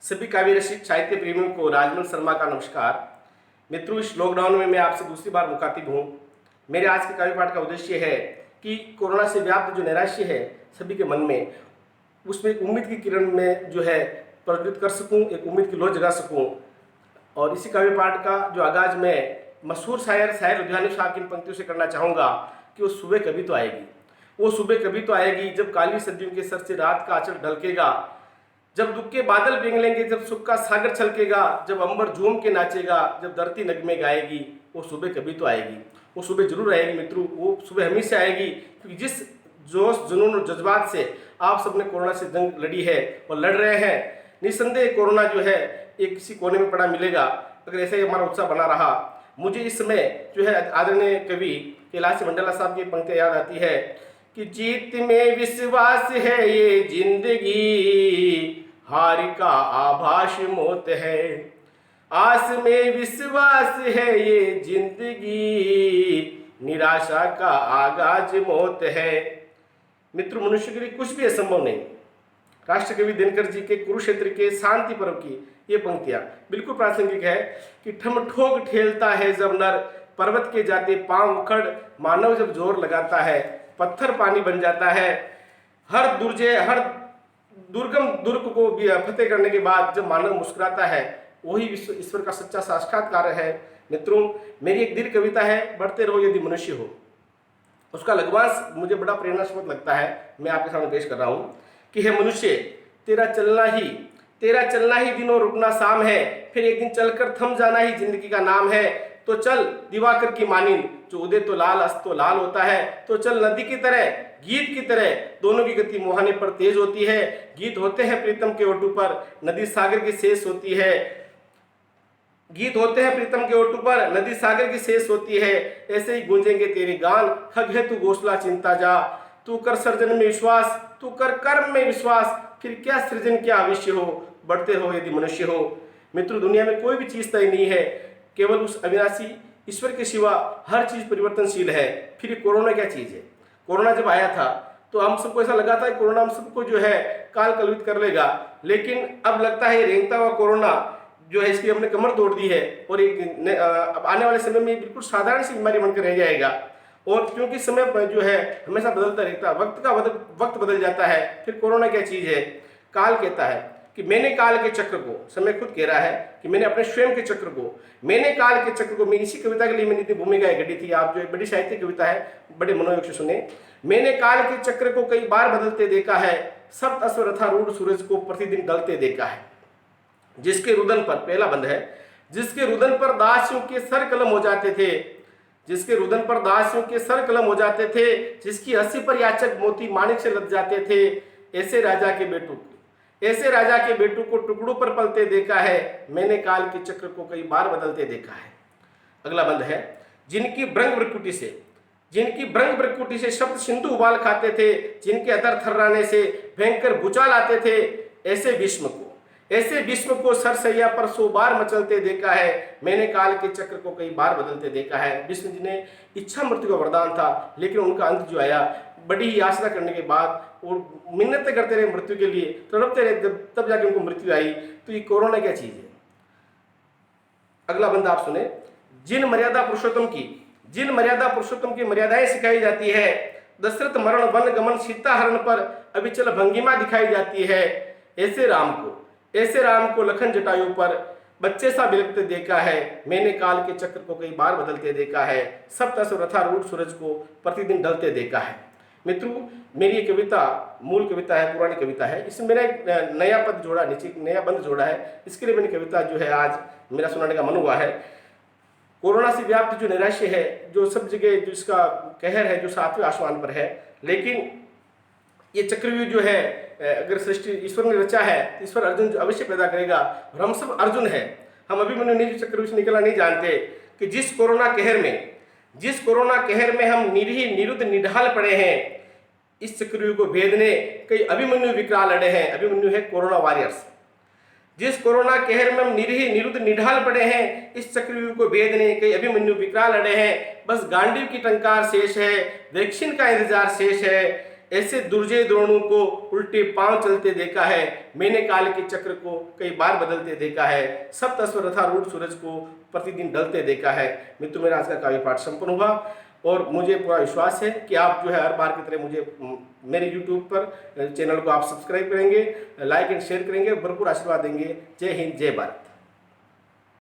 सभी काव्य रसिक साहित्य प्रेमियों को राजमल शर्मा का नमस्कार। मित्रों, इस लॉकडाउन में मैं आपसे दूसरी बार मुखातिब हूँ। मेरे आज के काव्य पाठ का उद्देश्य है कि कोरोना से व्याप्त जो नैराश्य है सभी के मन में, उसमें एक उम्मीद की किरण में जो है प्रज्वलित कर सकूँ, एक उम्मीद की लौ जगा सकूँ। और इसी काव्य पाठ का जो आगाज मैं मशहूर शायर लुधियानवी साहब की इन पंक्तियों से करना चाहूँगा कि वो सुबह कभी तो आएगी। वो सुबह कभी तो आएगी जब काली सदियों के सर से रात का आंचल ढलकेगा, जब दुख के बादल पिघलेंगे, जब सुख का सागर छलकेगा, जब अंबर झूम के नाचेगा, जब धरती नगमे गाएगी। वो सुबह कभी तो आएगी, वो सुबह जरूर आएगी मित्रों। वो सुबह हमेशा आएगी क्योंकि जिस जोश जुनून और जज्बात से आप सबने कोरोना से जंग लड़ी है और लड़ रहे हैं, निस्संदेह कोरोना जो है एक किसी कोने में पड़ा मिलेगा। अगर ऐसे ही हमारा उत्साह बना रहा, मुझे इस समय जो है आदरणीय कवि कैलाश मंडला साहब की पंक्तियां याद आती है कि जीत में विश्वास है ये जिंदगी, हार का आभास मौत है। आस में विश्वास है ये जिंदगी, निराशा का आगाज मौत है। मित्र, मनुष्य के लिए कुछ भी असंभव नहीं। राष्ट्रकवि दिनकर जी के कुरुक्षेत्र के शांति पर्व की ये पंक्तियां बिल्कुल प्रासंगिक है कि ठम ठोक ठेलता है जब नर, पर्वत के जाते पांव उखड़, मानव जब जोर लगाता है पत्थर पानी बन जाता है। हर दुर्गम दुर्ग को फतेह करने के बाद जब मानव मुस्कुराता है, वही ईश्वर का सच्चा साक्षात्कार है। मित्रों, मेरी एक दीर्घ कविता है, बढ़ते रहो यदि मनुष्य हो। उसका लघुवांश मुझे बड़ा प्रेरणास्पद लगता है, मैं आपके सामने पेश कर रहा हूँ कि हे मनुष्य, तेरा चलना ही दिन और रुकना शाम है, फिर एक दिन चलकर थम जाना ही जिंदगी का नाम है। तो चल दिवाकर की मानिंद, जो उदय तो लाल अस्त तो लाल होता है। तो चल नदी की तरह गीत की तरह, दोनों की गति मुहाने पर तेज होती है। गीत होते हैं प्रीतम के ओटू पर, नदी सागर की शेष होती है। गीत होते हैं प्रीतम के ओटू पर, नदी सागर की शेष होती है। ऐसे ही गूंजेंगे तेरे गान, खग है तू घोषला चिंता जा। तू कर सर्जन में विश्वास, तू कर कर्म में विश्वास, फिर क्या सृजन क्या अविष्य हो, बढ़ते रहो यदि मनुष्य हो। मित्रों, दुनिया में कोई भी चीज तय नहीं है, केवल उस अविनाशी ईश्वर के सिवा हर चीज परिवर्तनशील है। फिर ये कोरोना क्या चीज है? कोरोना जब आया था तो हम सबको ऐसा लगा था कि कोरोना हम सबको जो है काल कलवित कर लेगा, लेकिन अब लगता है रेंगता हुआ कोरोना जो है इसकी हमने कमर तोड़ दी है और अब आने वाले समय में बिल्कुल साधारण सी बीमारी बनकर रह जाएगा। और क्योंकि समय जो है हमेशा बदलता रहता है, वक्त बदल जाता है। फिर कोरोना क्या चीज है? काल कहता है कि मैंने काल के चक्र को, समय खुद कह रहा है कि मैंने अपने स्वयं के चक्र को, मैंने काल के चक्र को, मैं इसी कविता के लिए मैंने इतनी भूमिकाएं घटी थी। आप जो एक बड़ी साहित्यिक कविता है, बड़े मनोयोग से सुने। मैंने काल के चक्र को कई बार बदलते देखा है, सप्त अश्वरथारूढ़ सूरज को प्रतिदिन ढलते देखा है। जिसके रुदन पर, पहला बंद है, जिसके रुदन पर दासियों के सर कलम हो जाते थे, जिसके रुदन पर दासियों के सर कलम हो जाते थे, जिसकी हंसी पर याचक मोती माणिक से लग जाते थे, ऐसे राजा के बेटू को टुकड़ों पर पलते देखा है। मैंने काल के चक्र को कई बार बदलते देखा है। अगला बंद है, जिनकी भृंग भ्रकुटी से शब्द सिंधु उबाल खाते थे, जिनके अधर थर्राने से भयंकर भूचाल आते थे, ऐसे भीष्म को सरसैया पर 100 बार मचलते देखा है। मैंने काल के चक्र को कई बार बदलते देखा है। भीष्म जी ने इच्छा मृत्यु का वरदान था, लेकिन उनका अंत जो आया, बड़ी ही याचना करने के बाद वो मिन्नतें करते रहे मृत्यु के लिए, तड़पते रहे, तब जाके उनको मृत्यु आई। तो ये कोरोना क्या चीज है? अगला बंद आप सुने, जिन मर्यादा पुरुषोत्तम की मर्यादाएं सिखाई जाती है, दशरथ मरण वन गमन सीता हरण पर अविचल भंगिमा दिखाई जाती है। ऐसे राम को लखन जटायु पर बच्चे सा बिलखते देखा है। मैंने काल के चक्र को कई बार बदलते देखा है, सप्त अश्वरथारूढ़ सूरज को प्रतिदिन ढलते देखा है। मित्रों, मेरी ये कविता मूल कविता है, पुरानी कविता है। इसमें मेरा एक नया पद जोड़ा, नीचे एक नया बंद जोड़ा है। इसके लिए मैंने कविता जो है आज मेरा सुनाने का मन हुआ है। कोरोना से व्याप्त जो नैराश्य है, जो सब जगह जो इसका कहर है, जो 7वें आसमान पर है, लेकिन ये चक्रव्यूह जो है, अगर सृष्टि ईश्वर ने रचा है तो ईश्वर अर्जुन जो अवश्य पैदा करेगा। और हम सब अर्जुन है, हम अभिमन्यु ने जो चक्रव्यूह से निकलना नहीं जानते कि जिस कोरोना कहर में हम निरीह निरुद्ध निढाल पड़े हैं, इस चक्रव्यूह को भेदने कई अभिमन्यु विकराल लड़े हैं। अभिमन्यु है कोरोना वॉरियर्स। जिस कोरोना कहर में हम निरीह निरुद्ध निढाल पड़े हैं, इस चक्रव्यूह को भेदने कई अभिमन्यु विकराल लड़े हैं। बस गांडीव की टंकार शेष है, वैक्सीन का इंतजार शेष है। ऐसे दुर्जय द्रोणों को उल्टे पांव चलते देखा है, मैंने काल के चक्र को कई बार बदलते देखा है, सप्त रथारूढ़ सूरज को प्रतिदिन ढलते देखा है। मित्रों, मेरा आज का काव्य पाठ संपन्न हुआ और मुझे पूरा विश्वास है कि आप जो है हर बार की तरह मुझे मेरे YouTube पर चैनल को आप सब्सक्राइब करेंगे, लाइक एंड शेयर करेंगे, भरपूर आशीर्वाद देंगे। जय हिंद, जय भारत।